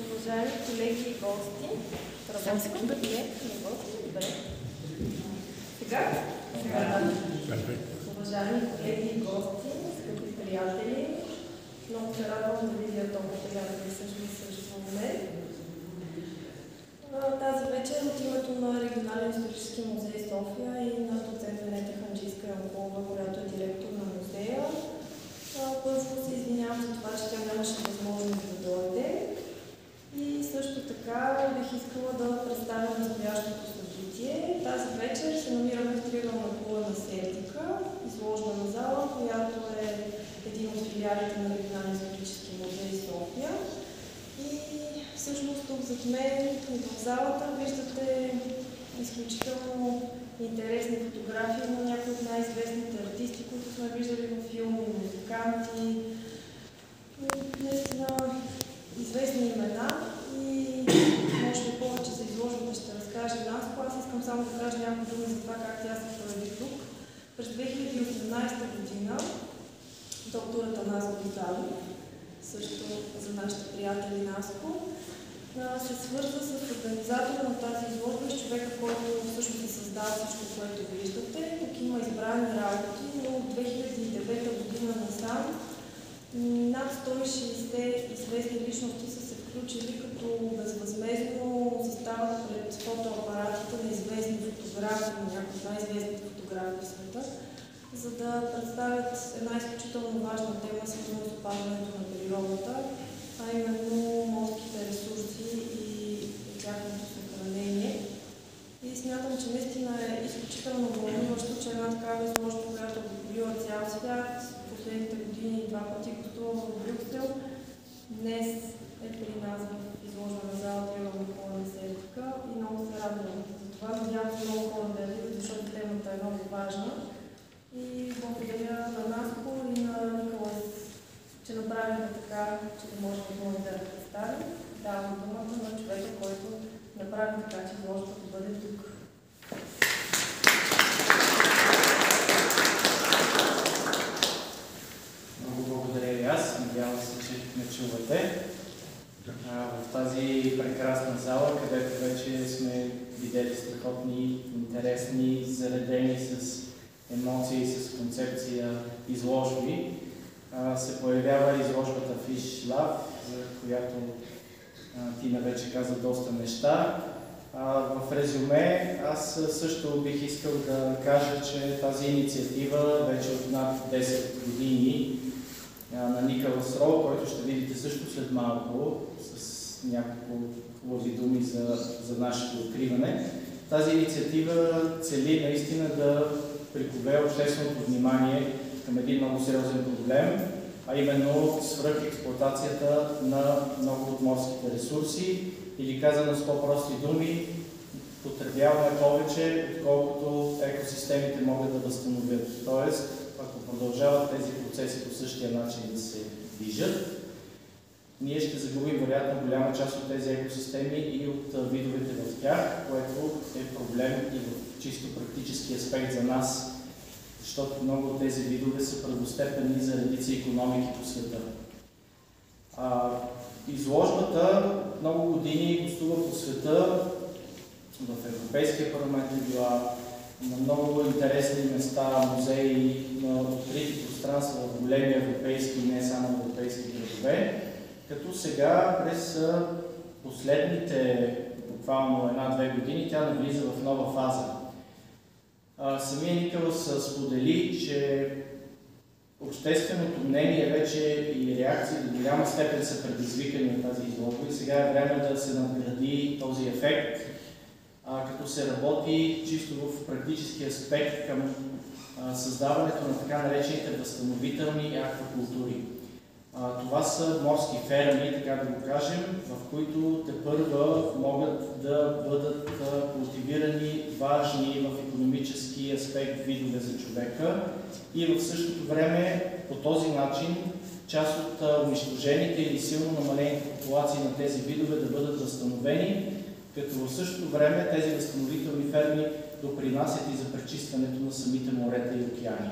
Уважаеми колеги и гости, работим не гости, добре. Сега? Уважаеми колеги и гости, скъпи приятели, много се радвам да видя толкова приятели също в мен. Тази вечер от името на Регионален исторически музей София и на доцент Венета Ханджийска-Янкова, която е директор на музея, първо се извинявам за това, че тя нямаше възможност да дойде. И също така бих искала да представя настоящото събитие. Тази вечер се намираме в триъгълна кула на Селтика, изложена зала, която е един от филиалите на Регионален исторически музей София. И всъщност тук зад мен и в залата виждате изключително интересни фотографии на някои от най-известните артисти, които сме виждали в филми, музиканти. Наистина известни имена и може би повече за изложбата ще разкаже Наско. Аз искам само да кажа някои думи за това как тя се прояви тук. През 2018 година докторът Атанас Грозданов, също за нашите приятели Наско, се свърза с организатора на тази изложба и с човека, който всъщност се създава всичко, което виждате. Тук има избрани работи, но от 2009 година насам над 160 известни личности са се включили, като безвъзмездно застават пред фотоапаратите на известни фотографи, на някои от най-известните фотографи в света, за да представят една изключително важна тема, свързана с опазването на природата, а именно морските ресурси и тяхното съхранение. И смятам, че наистина е изключително вълнуващо, че една такава изложба, която е покрила цял свят, последните години два пъти гостува в Брюксел, днес е при нас в изложбена зала триъгълна кула на Селтика и много се радвам. Затова надявам се много хора да я видят, защото темата е много важна. И благодаря на Наско и на Николас, че направиха така, че да можем да я представим. Давам думата на човека, който направи така, че изложбата да бъде тук. Благодаря и аз. Надявам се, че ме чувате. В тази прекрасна зала, където вече сме видели страхотни, интересни, заредени с емоции, с концепция изложби, се появява изложбата Fish Love, за която Тина вече каза доста неща. В резюме, аз също бих искал да кажа, че тази инициатива вече от над 10 години на Николас Рол, който ще видите също след малко, с няколко хубави думи за нашето откриване. Тази инициатива цели наистина да прикове общественото внимание към един много сериозен проблем, а именно свръхексплоатацията на много от морските ресурси, или казано с по-прости думи, потребяваме повече, отколкото екосистемите могат да възстановят. Тоест, ако продължават тези процеси по същия начин да се движат, ние ще загубим вероятно голяма част от тези екосистеми и от видовете в тях, което е проблем и в чисто практически аспект за нас, защото много от тези видове са първостепенни за редици икономики по света. Изложбата много години гостува по света, в Европейския парламент е била, на много интересни места, музеи, на открити пространства в големи европейски и не само европейски градове, като сега през последните буквално 1-2 години тя навлиза в нова фаза. Самия Николас сподели, че общественото мнение вече и реакции до голяма степен са предизвикани от тази изложба и сега е време да се надгради този ефект, като се работи чисто в практически аспект към създаването на така наречените възстановителни аквакултури. Това са морски ферми, така да го кажем, в които тепърва могат да бъдат култивирани важни в икономически аспект видове за човека и в същото време по този начин част от унищожените или силно намалените популации на тези видове да бъдат възстановени, като в същото време тези възстановителни ферми допринасят и за пречистването на самите морета и океани.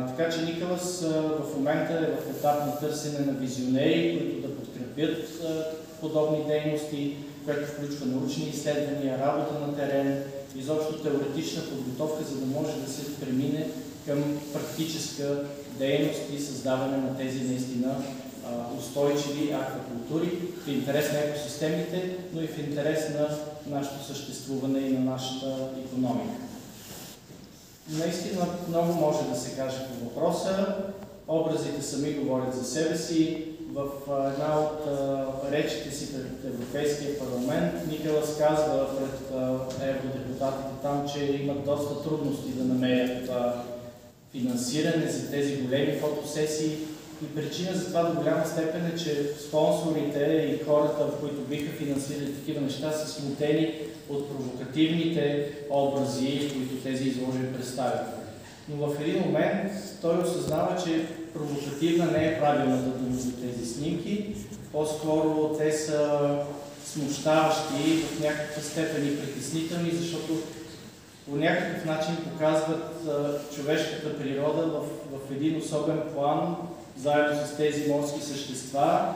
Така че Николас в момента е в етап на търсене на визионери, които да подкрепят подкрепят подобни дейности, което включва научни изследвания, работа на терен, изобщо теоретична подготовка, за да може да се премине към практическа дейност и създаване на тези наистина устойчиви аквакултури в интерес на екосистемите, но и в интерес на нашето съществуване и на нашата икономика. Наистина много може да се каже по въпроса. Образите сами говорят за себе си. В една от речите си пред Европейския парламент Николас казва пред евродепутатите там, че имат доста трудности да намерят финансиране за тези големи фотосесии. И причина за това до голяма степен е, че спонсорите и хората, които биха финансирали такива неща, са смутени от провокативните образи, които тези изложби представят. Но в един момент той осъзнава, че провокативна не е правилната дума за тези снимки. По-скоро те са смущаващи, в някаква степен и притеснителни, защото по някакъв начин показват човешката природа в един особен план, заедно с тези морски същества,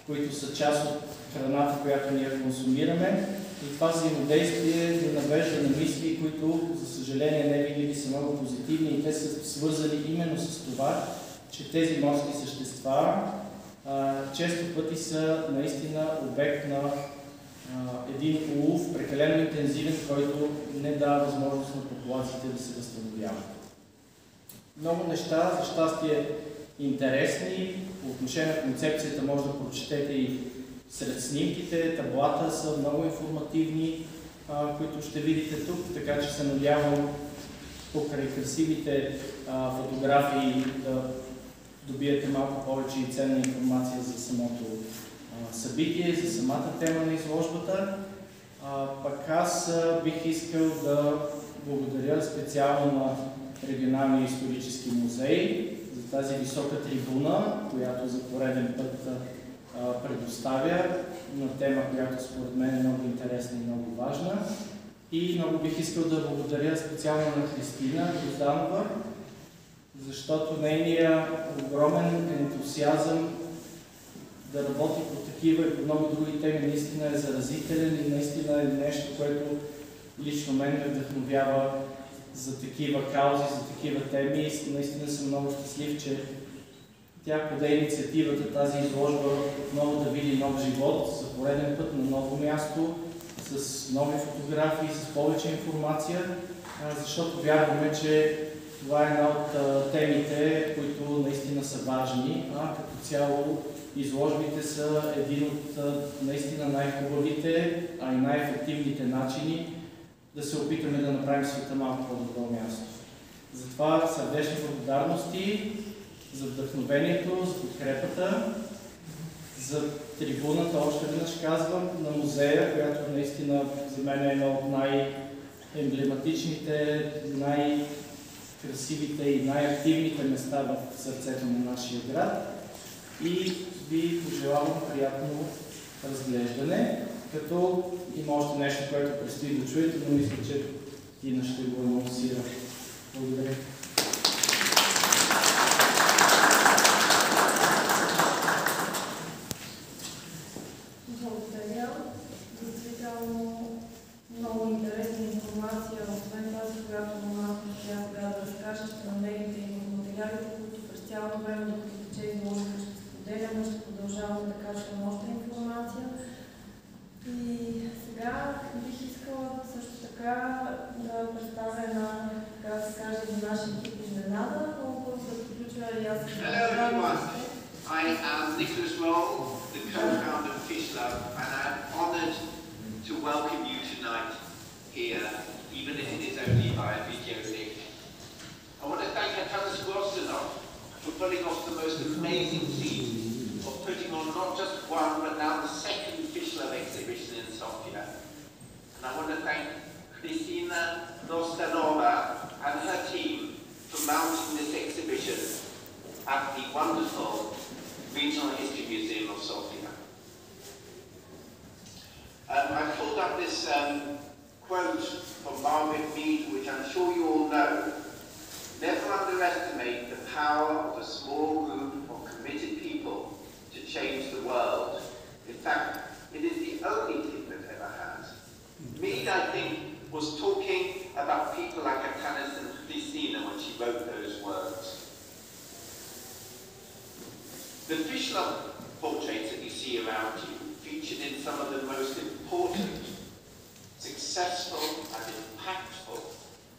които са част от храната, която ние консумираме. И това взаимодействие ни навежда на мисли, които, за съжаление, не винаги са много позитивни и те са свързани именно с това, че тези морски същества често пъти са наистина обект на един улов, прекалено интензивен, който не дава възможност на популациите да се възстановяват. Много неща, за щастие, интересни. По отношение на концепцията може да прочетете и сред снимките. Таблата са много информативни, които ще видите тук, така че се надявам покрай красивите фотографии да добиете малко повече и ценна информация за самото събитие, за самата тема на изложбата. Пък аз бих искал да благодаря специално на Регионалния исторически музей за тази висока трибуна, която за пореден път предоставя на тема, която според мен е много интересна и много важна. И много бих искал да благодаря специално на Христина Грозданова, защото нейният огромен ентусиазъм да работи по такива и по много други теми наистина е заразителен и наистина е нещо, което лично мен ме вдъхновява за такива каузи, за такива теми. И наистина съм много щастлив, че тя поде инициативата тази изложба отново да види нов живот за пореден път на ново място, с нови фотографии, с повече информация, защото вярваме, че това е една от темите, които наистина са важни, а като цяло изложбите са един от наистина най-хубавите, а и най-ефективните начини да се опитаме да направим света малко по-добро място. Затова сърдечни благодарности за вдъхновението, за подкрепата, за трибуната, още веднъж казвам, на музея, която наистина за мен е едно от най-емблематичните, най-красивите и най-активните места в сърцето на нашия град. И ви пожелавам приятно разглеждане, като има още нещо, което предстои да чуете, но мисля, че Тина ще го анонсира. Благодаря. Благодаря. Действително много интересна информация, освен тази, която аз ще сега да разкажа, ще намерите и в материалите, които през цялото време, докато тече изложбата, ще споделяме, ще продължаваме да кажем още информация. И сега бих искала също така да представя на, така да се каже, на нашия екип изненада, колко да приключва и аз. Hello everyone, I am Nicholas Roll, the co-founder of Fish Love, and I'm honoured to welcome you tonight here, even if it is only via video link. I want to thank Atanas Grostinov for pulling off the most amazing feat of putting on not just one, but now the second Fish Love exhibition in Sofia. And I want to thank Kristina Nostanova and her team for mounting this exhibition at the wonderful Regional History Museum of Sofia. I pulled up this quote from Margaret Mead, which I'm sure you all know. Never underestimate the power of a small group of committed people to change the world. only thing they've ever had. Mead, I think, was talking about people like Atanas and Christina when she wrote those words. The fish love portraits that you see around you featured in some of the most important, successful and impactful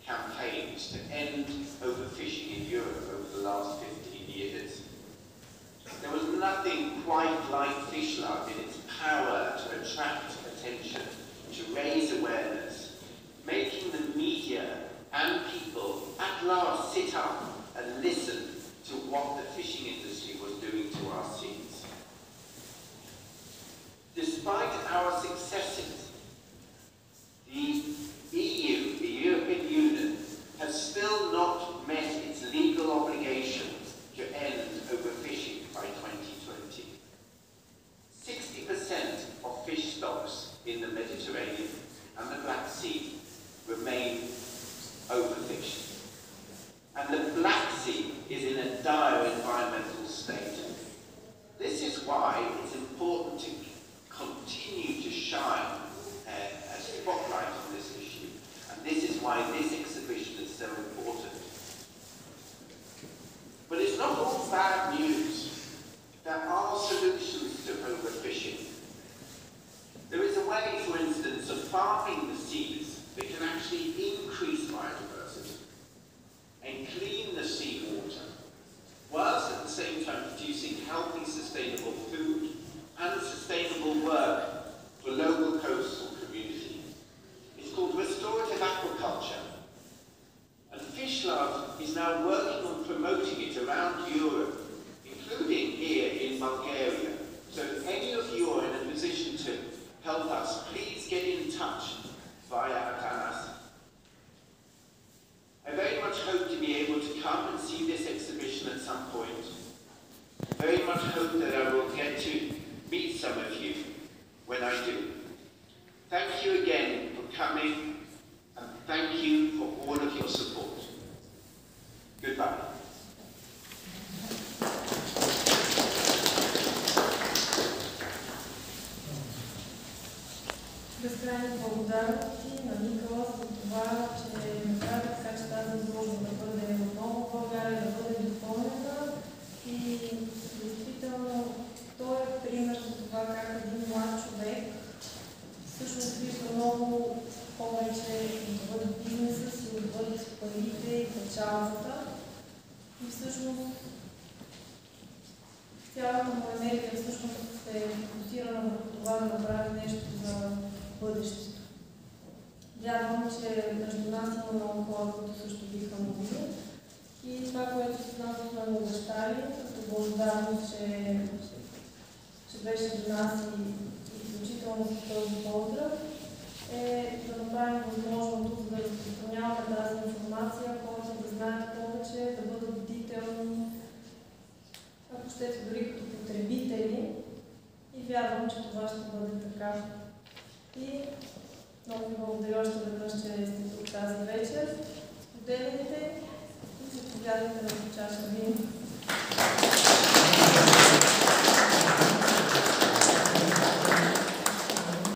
campaigns to end overfishing in Europe over the last 15 years. There was nothing quite like fish love in its power to attract attention, to raise awareness, making the media and people at last sit up and listen to what the fishing industry was doing to our seas. Despite our successes, the EU, the European Union, has still not met its legal obligation to end overfishing by 2020. 60% of fish stocks in the Mediterranean and the Black Sea remain overfished. And the Black Sea is in a dire environmental state. This is why it's important to continue to shine a spotlight on this issue. And this is why this exhibition is so important. But it's not all bad news. There are solutions to overfishing. There is a way, for instance, of farming the seas that can actually increase biodiversity and clean the seawater, whilst at the same time producing healthy, sustainable food and sustainable work for local coastal community. It's called restorative aquaculture. And Fish Love is now working on promoting it around Europe, including here in Bulgaria. So if any of you are in a position to help us, please get in touch via Atanas. I very much hope to be able to come and see this exhibition at some point. I very much hope that I will get to meet some of you when I do. Thank you again for coming, and thank you for all of your support. Goodbye. Безкрайни благодарности на Никола за това, че направи така, че тази изложба да бъде отново в България, да бъде допълнена. И действително той е пример за това как един млад човек всъщност вижда много повече отвъд бизнеса си, отвъд парите и печалбата. И всъщност цялата му енергия всъщност е фокусирана върху това да направи нещо за бъдещето. Вярвам, че между нас има много хора, които също биха могли. И това, което с нас сме му обещали, като благодарност, че беше до нас и включително с този поздрав, е да направим възможното, за да разпространяваме тази информация, хората да знаят повече, да бъдат бдителни, ако щете дори като потребители. И вярвам, че това ще бъде така. И много ви благодаря още веднъж, че сте тук тази вечер. Споделяйте и се повядайте на чаша вино.